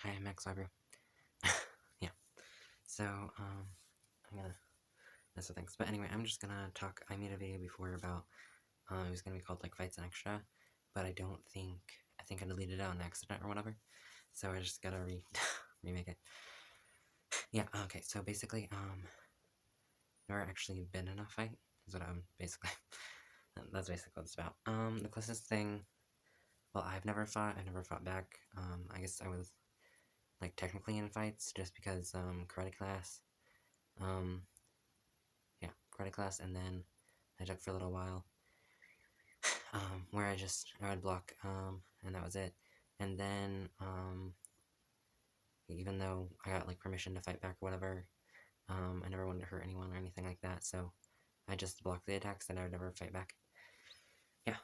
Hi, I'm Max Library. Yeah. So, I'm gonna mess with things. But anyway, I'm just gonna talk. I made a video before about, it was gonna be called, like, Fights and Extra, but I think I deleted it on accident or whatever. So I just gotta remake it. Yeah, okay, so basically, never actually been in a fight, is what I'm basically, that's basically what it's about. The closest thing, well, I've never fought back. I guess I was, like, technically in fights, just because, karate class, yeah, karate class, and then I took for a little while, where I would block, and that was it. And then, even though I got, like, permission to fight back or whatever, I never wanted to hurt anyone or anything like that, so I just blocked the attacks and I would never fight back. Yeah,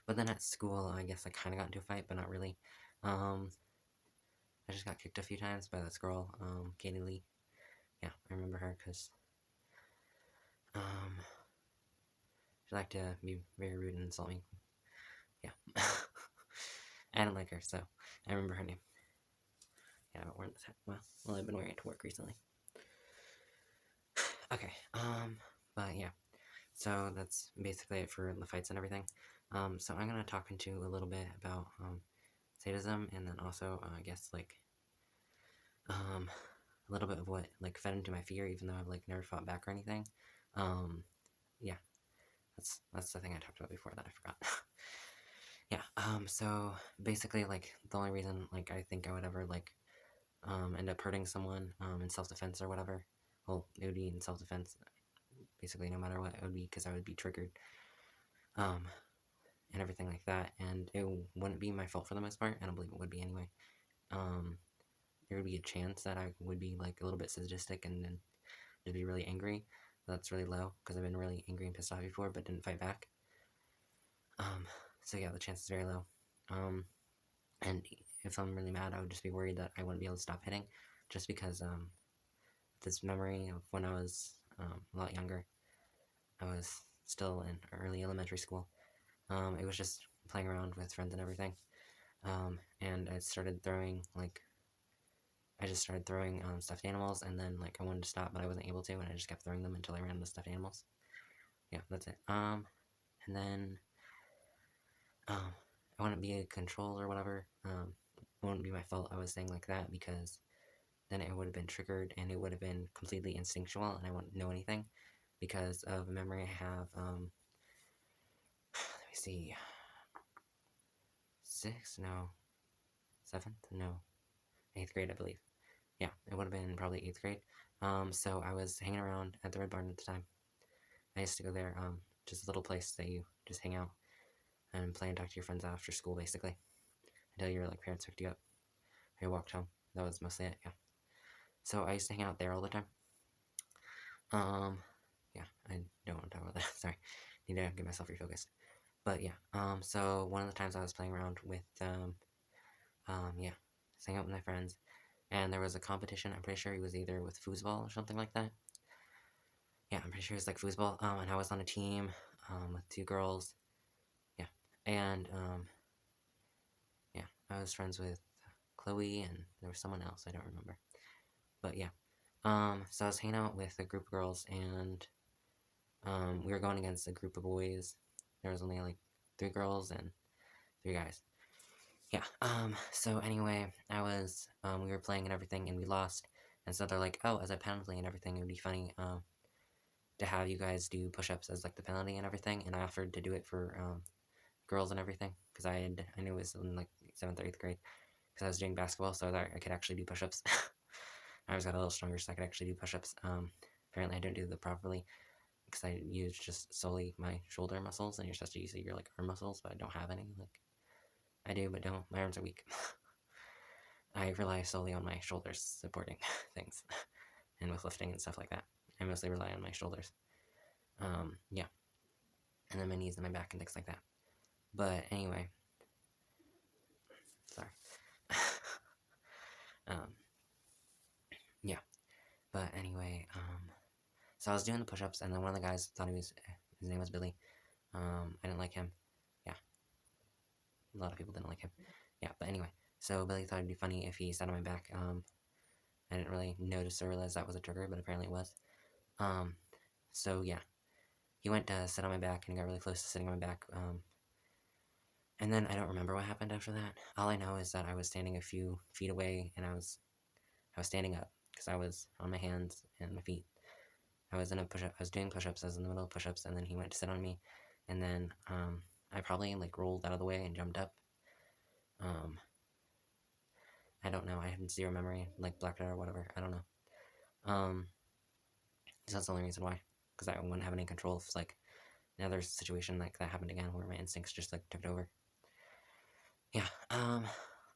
but then at school, I guess I kind of got into a fight, but not really. I just got kicked a few times by this girl, Katie Lee. Yeah, I remember her, because, she liked to be very rude and insult me. Yeah. I don't like her, so I remember her name. Yeah, I haven't worn this hat. Well, I've been wearing it to work recently. Okay, but yeah. So that's basically it for the fights and everything. So I'm gonna talk into a little bit about, sadism, and then also, I guess, like, a little bit of what, like, fed into my fear, even though I've, like, never fought back or anything. Yeah. That's the thing I talked about before that I forgot. Yeah, so basically, like, the only reason, like, I think I would ever, like, end up hurting someone, in self-defense or whatever, well, it would be in self-defense, basically, no matter what, it would be because I would be triggered, and everything like that, and it wouldn't be my fault for the most part. I don't believe it would be anyway. There would be a chance that I would be, like, a little bit sadistic and then to be really angry. That's really low, because I've been really angry and pissed off before, but didn't fight back. So yeah, the chance is very low. And if I'm really mad, I would just be worried that I wouldn't be able to stop hitting, just because, this memory of when I was, a lot younger. I was still in early elementary school. It was just playing around with friends and everything. And I started throwing, like, stuffed animals, and then, like, I wanted to stop, but I wasn't able to, and I just kept throwing them until I ran the stuffed animals. Yeah, that's it. And then, I wouldn't be in control or whatever. It wouldn't be my fault I was saying like that, because then it would have been triggered, and it would have been completely instinctual, and I wouldn't know anything, because of a memory I have, let me see, 6th? No. 7th? No. 8th grade, I believe. Yeah, it would have been probably 8th grade. So I was hanging around at the Red Barn at the time. I used to go there, just a little place that you just hang out and play and talk to your friends after school, basically, until your, like, parents picked you up, or you walked home. That was mostly it, yeah. So I used to hang out there all the time. Yeah, I don't want to talk about that, sorry. Need to get myself refocused. But yeah, so one of the times I was playing around with, yeah, just hanging out with my friends, and there was a competition. I'm pretty sure it was either with foosball or something like that. Yeah, I'm pretty sure it was like foosball, and I was on a team, with 2 girls. Yeah, and, yeah, I was friends with Chloe, and there was someone else, I don't remember. But yeah, so I was hanging out with a group of girls, and, we were going against a group of boys. There was only, like, 3 girls and 3 guys. Yeah, so anyway, we were playing and everything, and we lost, and so they're like, oh, as a penalty and everything, it would be funny, to have you guys do push-ups as, like, the penalty and everything, and I offered to do it for, girls and everything, because I knew it was in, like, 7th or 8th grade, because I was doing basketball, so that I could actually do push-ups. I always got a little stronger, so I could actually do push-ups. Apparently I didn't do them properly, because I used just solely my shoulder muscles, and you're supposed to use your, like, arm muscles, but I don't have any, like, I do, but don't. My arms are weak. I rely solely on my shoulders supporting things, and with lifting and stuff like that. I mostly rely on my shoulders. Yeah. And then my knees and my back and things like that. But anyway. Sorry. Yeah. But anyway, so I was doing the push-ups, and then one of the guys thought his name was Billy. I didn't like him. Yeah. A lot of people didn't like him. Yeah, but anyway. So Billy thought it'd be funny if he sat on my back. I didn't really notice or realize that was a trigger, but apparently it was. So yeah, he went to sit on my back, and he got really close to sitting on my back. And then I don't remember what happened after that. All I know is that I was standing a few feet away, and I was standing up because I was on my hands and my feet. I was in a push-up. I was doing push-ups. I was in the middle of push-ups, and then he went to sit on me, and then I probably like rolled out of the way and jumped up. I don't know. I have zero memory, like blacked out or whatever. I don't know. So that's the only reason why, because I wouldn't have any control if like another situation like that happened again, where my instincts just like took it over. Yeah. All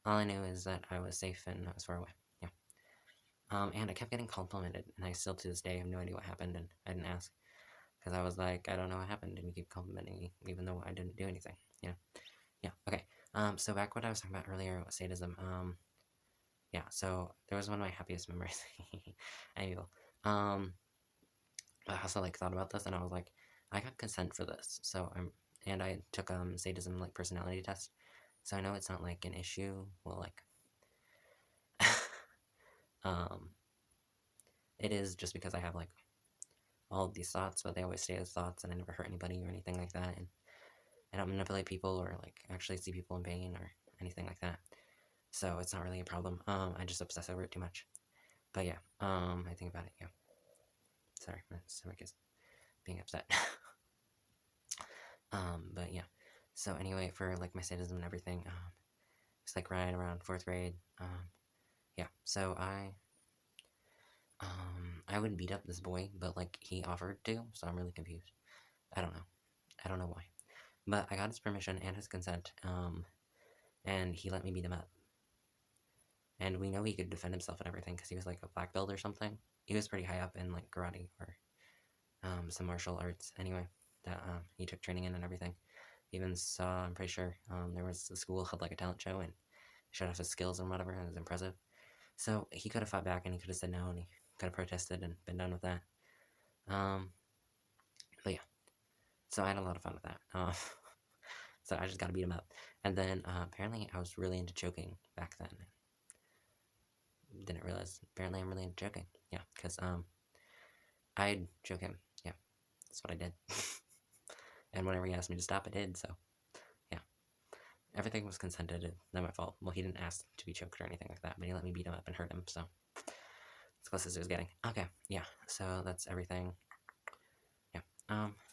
I knew is that I was safe and I was far away. Yeah. And I kept getting complimented, and I still to this day have no idea what happened, and I didn't ask. Because I was like, I don't know what happened, and you keep complimenting me, even though I didn't do anything, you know? Yeah, okay. So back what I was talking about earlier, sadism, yeah, so there was one of my happiest memories. I'm evil. I also, like, thought about this, and I was like, I got consent for this, so and I took, sadism, like, personality test, so I know it's not, like, an issue, well, like, it is just because I have, like, all of these thoughts, but they always stay as thoughts, and I never hurt anybody or anything like that, and I don't manipulate people or, like, actually see people in pain or anything like that, so it's not really a problem. I just obsess over it too much. But yeah, I think about it, yeah. Sorry, my stomach is being upset. But yeah. So anyway, for, like, my sadism and everything, it's, like, right around 4th grade, yeah, so I would beat up this boy, but, like, he offered to, so I'm really confused. I don't know. I don't know why. But I got his permission and his consent, and he let me beat him up. And we know he could defend himself and everything, because he was, like, a black belt or something. He was pretty high up in, like, karate, or, some martial arts, anyway, that, he took training in and everything. Even saw, I'm pretty sure, there was, the school held, like, a talent show, and showed off his skills and whatever, and it was impressive. So, he could have fought back, and he could have said no, and he could have protested and been done with that. But yeah. So I had a lot of fun with that. So I just gotta beat him up. And then, apparently I was really into choking back then. Didn't realize, apparently I'm really into choking. Yeah, because, I'd choke him. Yeah, that's what I did. And whenever he asked me to stop, I did, so, yeah. Everything was consented, and not my fault. Well, he didn't ask to be choked or anything like that, but he let me beat him up and hurt him, so. As close as it was getting. Okay, yeah, so that's everything. Yeah,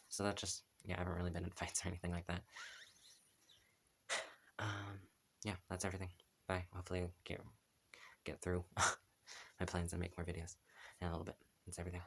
so that's just, yeah, I haven't really been in fights or anything like that. Yeah, that's everything. Bye. Hopefully I'll get through my plans and make more videos in a little bit. That's everything.